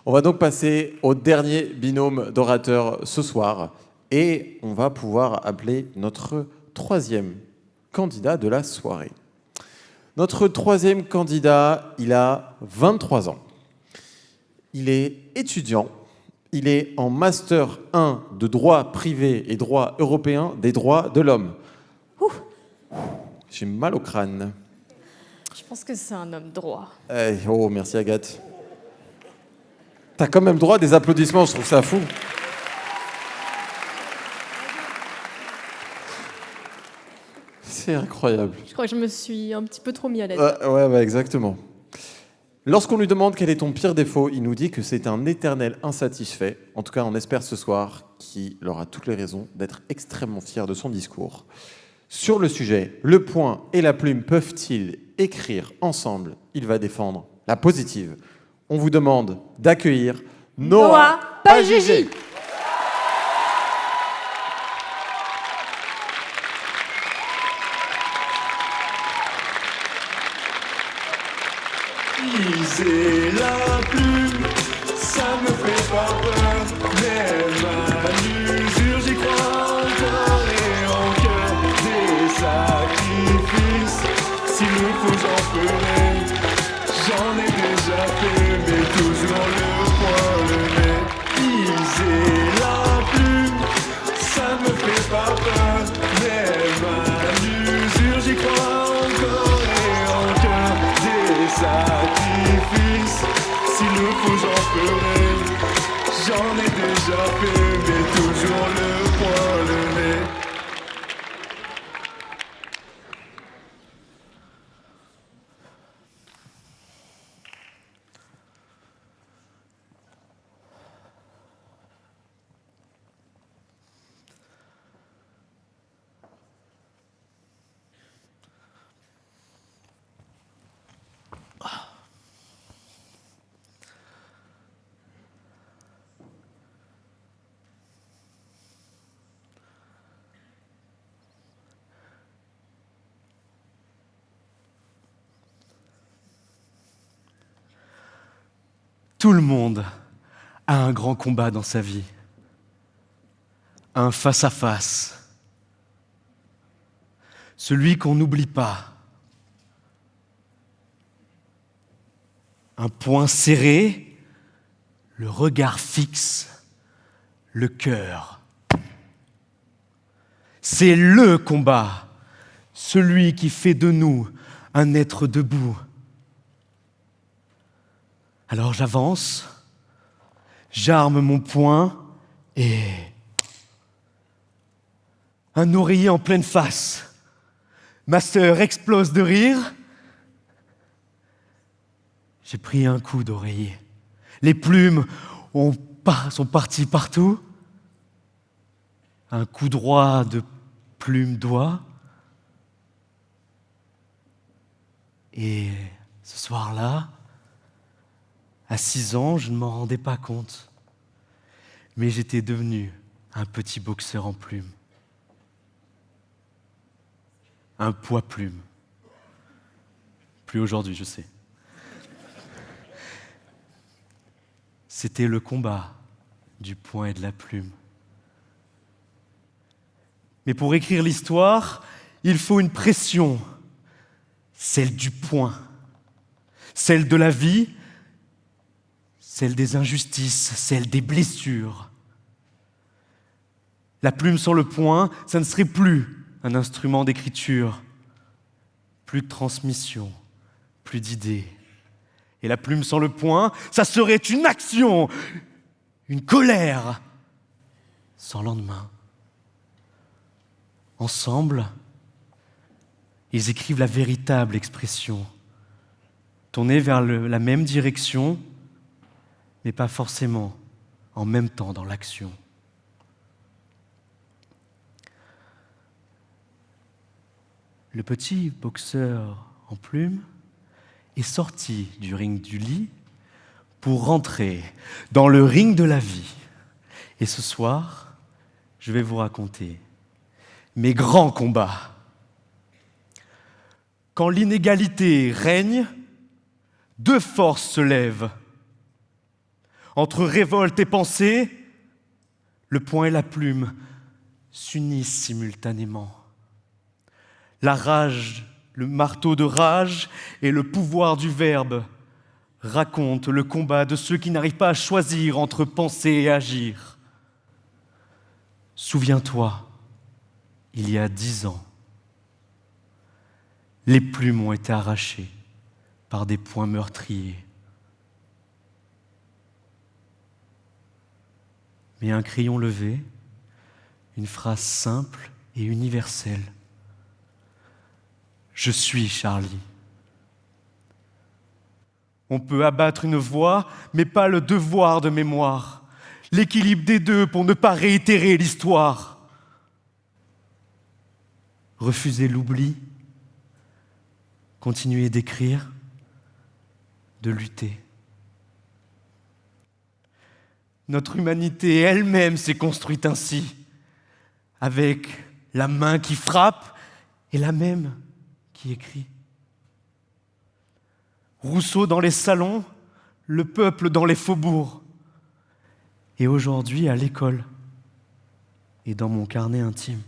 On va donc passer au dernier binôme d'orateurs ce soir et on va pouvoir appeler notre troisième candidat de la soirée. Notre troisième candidat, il a 23 ans. Il est étudiant. Il est en Master 1 de droit privé et droit européen des droits de l'homme. J'ai mal au crâne. Je pense que c'est un homme droit. Oh, merci Agathe. T'as quand même droit à des applaudissements, je trouve ça fou. C'est incroyable. Je crois que je me suis un petit peu trop mis à l'aise. Ouais, exactement. Lorsqu'on lui demande quel est ton pire défaut, il nous dit que c'est un éternel insatisfait. En tout cas, on espère ce soir qu'il aura toutes les raisons d'être extrêmement fier de son discours. Sur le sujet, le point et la plume peuvent-ils écrire ensemble? Il va défendre la positive. On vous demande d'accueillir Noah Pagigi. Utiliser la plume, ça me fait pas peur. Même à l'usure, j'y crois encore et en cœur. Des sacrifices, s'il le faut, j'en ferai. J'en ai déjà fait, mais toujours le point levé. Utiliser la plume, ça me fait pas peur. Même à l'usure, j'y crois encore et en cœur. Des sacrifices, s'il le faut, j'en ferai. J'en ai déjà fait, mais toujours le point levé. Tout le monde a un grand combat dans sa vie, un face-à-face, celui qu'on n'oublie pas, un poing serré, le regard fixe, le cœur. C'est le combat, celui qui fait de nous un être debout. Alors j'avance, j'arme mon poing et... un oreiller en pleine face. Ma sœur explose de rire. J'ai pris un coup d'oreiller. Les plumes sont parties partout. Un coup droit de plume doigt. Et ce soir-là, à 6 ans, je ne m'en rendais pas compte. Mais j'étais devenu un petit boxeur en plume. Un poids-plume. Plus aujourd'hui, je sais. C'était le combat du poing et de la plume. Mais pour écrire l'histoire, il faut une pression. Celle du poing. Celle de la vie. Celle des injustices, celle des blessures. La plume sur le poing, ça ne serait plus un instrument d'écriture, plus de transmission, plus d'idées. Et la plume sur le poing, ça serait une action, une colère, sans lendemain. Ensemble, ils écrivent la véritable expression, tournée vers la même direction, mais pas forcément en même temps dans l'action. Le petit boxeur en plume est sorti du ring du lit pour rentrer dans le ring de la vie. Et ce soir, je vais vous raconter mes grands combats. Quand l'inégalité règne, deux forces se lèvent. Entre révolte et pensée, le poing et la plume s'unissent simultanément. La rage, le marteau de rage et le pouvoir du verbe racontent le combat de ceux qui n'arrivent pas à choisir entre penser et agir. Souviens-toi, il y a 10 ans, les plumes ont été arrachées par des poings meurtriers. Mais un crayon levé, une phrase simple et universelle. Je suis Charlie. On peut abattre une voix, mais pas le devoir de mémoire. L'équilibre des deux pour ne pas réitérer l'histoire. Refuser l'oubli, continuer d'écrire, de lutter. Notre humanité elle-même s'est construite ainsi, avec la main qui frappe et la même qui écrit. Rousseau dans les salons, le peuple dans les faubourgs. Et aujourd'hui à l'école et dans mon carnet intime.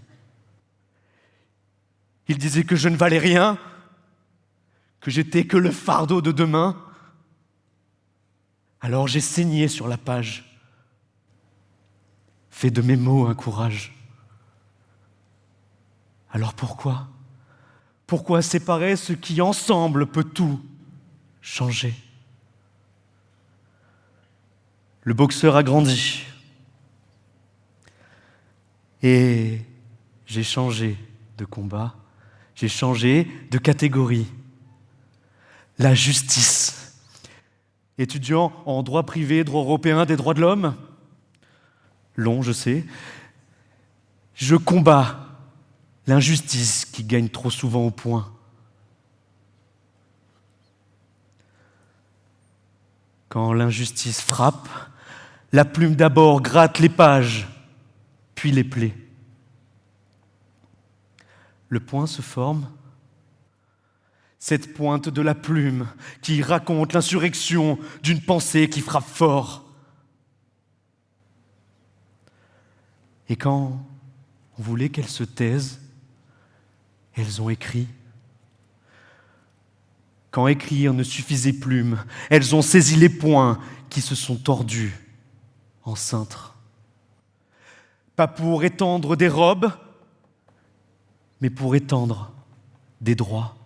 Il disait que je ne valais rien, que j'étais que le fardeau de demain. Alors j'ai saigné sur la page, fait de mes mots un courage. Alors pourquoi ? Pourquoi séparer ce qui ensemble peut tout changer ? Le boxeur a grandi et j'ai changé de combat, j'ai changé de catégorie. La justice. Étudiant en droit privé, droit européen des droits de l'homme, long, je sais, je combats l'injustice qui gagne trop souvent au poing. Quand l'injustice frappe, la plume d'abord gratte les pages, puis les plaies. Le poing se forme, cette pointe de la plume qui raconte l'insurrection d'une pensée qui frappe fort. Et quand on voulait qu'elles se taisent, elles ont écrit. Quand écrire ne suffisait plus, elles ont saisi les poings qui se sont tordus en cintre. Pas pour étendre des robes, mais pour étendre des droits.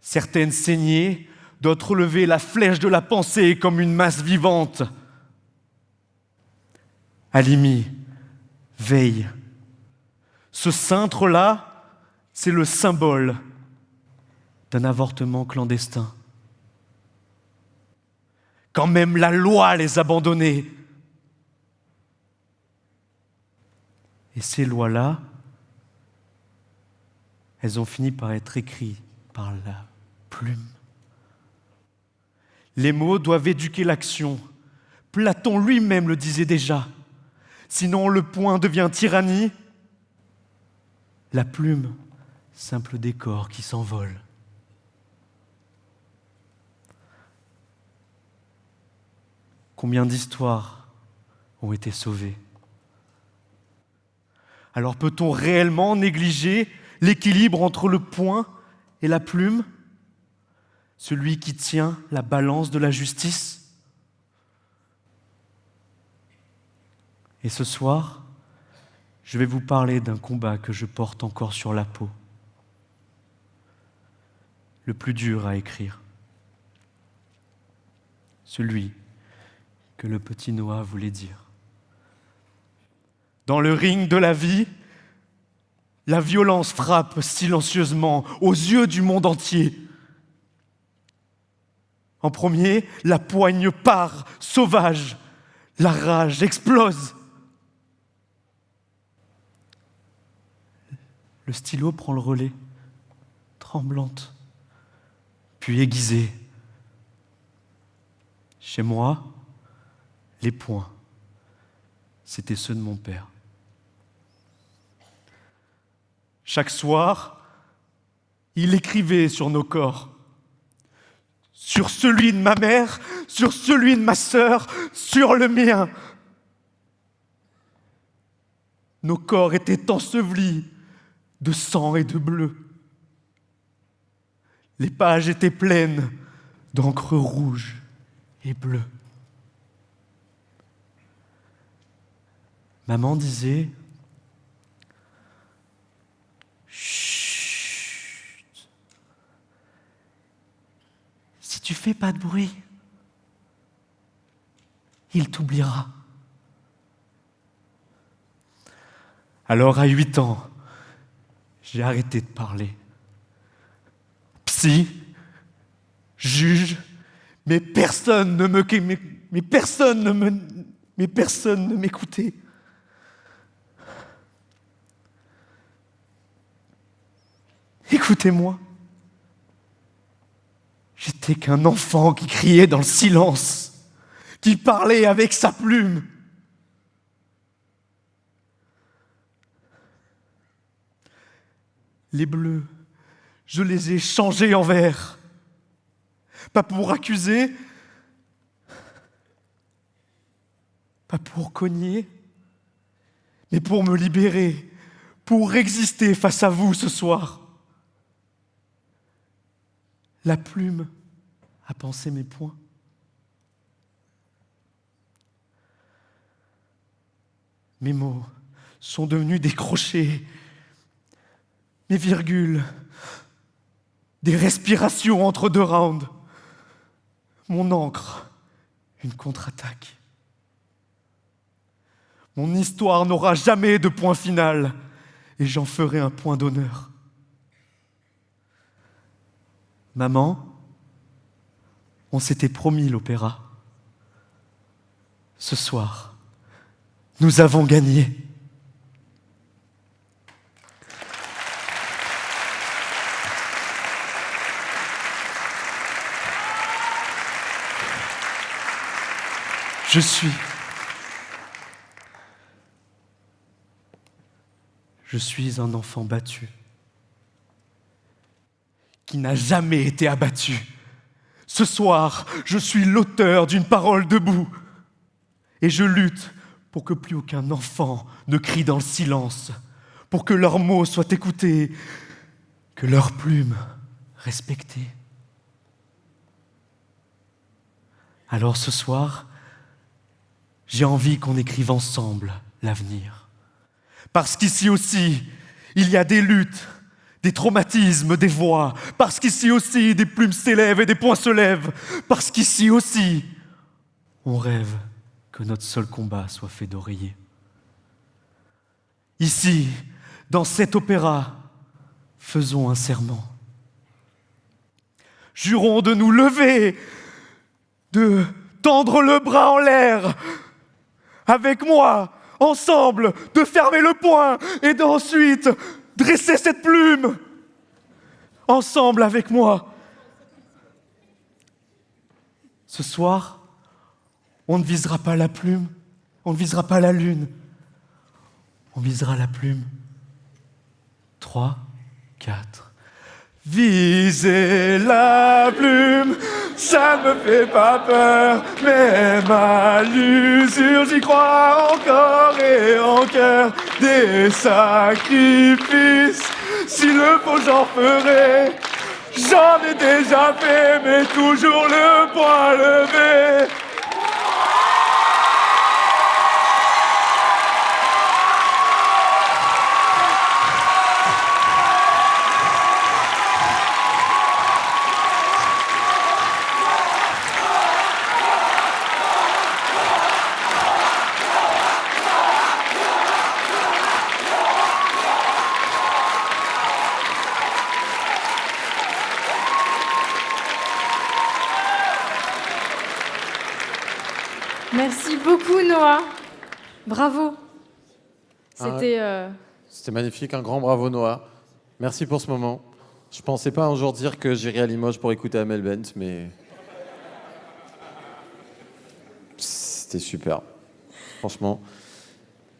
Certaines saignaient, d'autres relevaient la flèche de la pensée comme une masse vivante. Halimi, veille. Ce cintre-là, c'est le symbole d'un avortement clandestin. Quand même la loi les abandonnait. Et ces lois-là, elles ont fini par être écrites par la plume. Les mots doivent éduquer l'action. Platon lui-même le disait déjà. Sinon, le poing devient tyrannie. La plume, simple décor qui s'envole. Combien d'histoires ont été sauvées ? Alors peut-on réellement négliger l'équilibre entre le poing et la plume, celui qui tient la balance de la justice ? Et ce soir, je vais vous parler d'un combat que je porte encore sur la peau, le plus dur à écrire, celui que le petit Noah voulait dire. Dans le ring de la vie, la violence frappe silencieusement aux yeux du monde entier. En premier, la poigne part, sauvage, la rage explose. Le stylo prend le relais, tremblante, puis aiguisée. Chez moi, les poings, c'étaient ceux de mon père. Chaque soir, il écrivait sur nos corps, sur celui de ma mère, sur celui de ma sœur, sur le mien. Nos corps étaient ensevelis de sang et de bleu. Les pages étaient pleines d'encre rouge et bleue. Maman disait « Chut, si tu fais pas de bruit, il t'oubliera. » Alors à 8 ans, j'ai arrêté de parler. Psy, juge, mais personne ne m'écoutait. Écoutez-moi. J'étais qu'un enfant qui criait dans le silence, qui parlait avec sa plume. Les bleus, je les ai changés en verts. Pas pour accuser, pas pour cogner, mais pour me libérer, pour exister face à vous ce soir. La plume a pansé mes poings. Mes mots sont devenus des crochets, mes virgules, des respirations entre 2 rounds. Mon encre, une contre-attaque. Mon histoire n'aura jamais de point final et j'en ferai un point d'honneur. Maman, on s'était promis l'opéra. Ce soir, nous avons gagné. Je suis un enfant battu, qui n'a jamais été abattu. Ce soir, je suis l'auteur d'une parole debout, et je lutte pour que plus aucun enfant ne crie dans le silence, pour que leurs mots soient écoutés, que leurs plumes respectées. Alors ce soir, j'ai envie qu'on écrive ensemble l'avenir. Parce qu'ici aussi, il y a des luttes, des traumatismes, des voix. Parce qu'ici aussi, des plumes s'élèvent et des poings se lèvent. Parce qu'ici aussi, on rêve que notre seul combat soit fait d'oreiller. Ici, dans cet opéra, faisons un serment. Jurons de nous lever, de tendre le bras en l'air, avec moi, ensemble, de fermer le poing et d'ensuite dresser cette plume. Ensemble avec moi. Ce soir, on ne visera pas la plume, on ne visera pas la lune, on visera la plume. 3, 4. Viser la plume, ça ne me fait pas peur, même à l'usure, j'y crois encore et en cœur. Des sacrifices, s'il le faut, j'en ferai. J'en ai déjà fait, mais toujours le poing levé. Merci beaucoup, Noah. Bravo. C'était... C'était magnifique, un grand bravo Noah. Merci pour ce moment. Je pensais pas un jour dire que j'irais à Limoges pour écouter Amel Bent, mais c'était super. Franchement.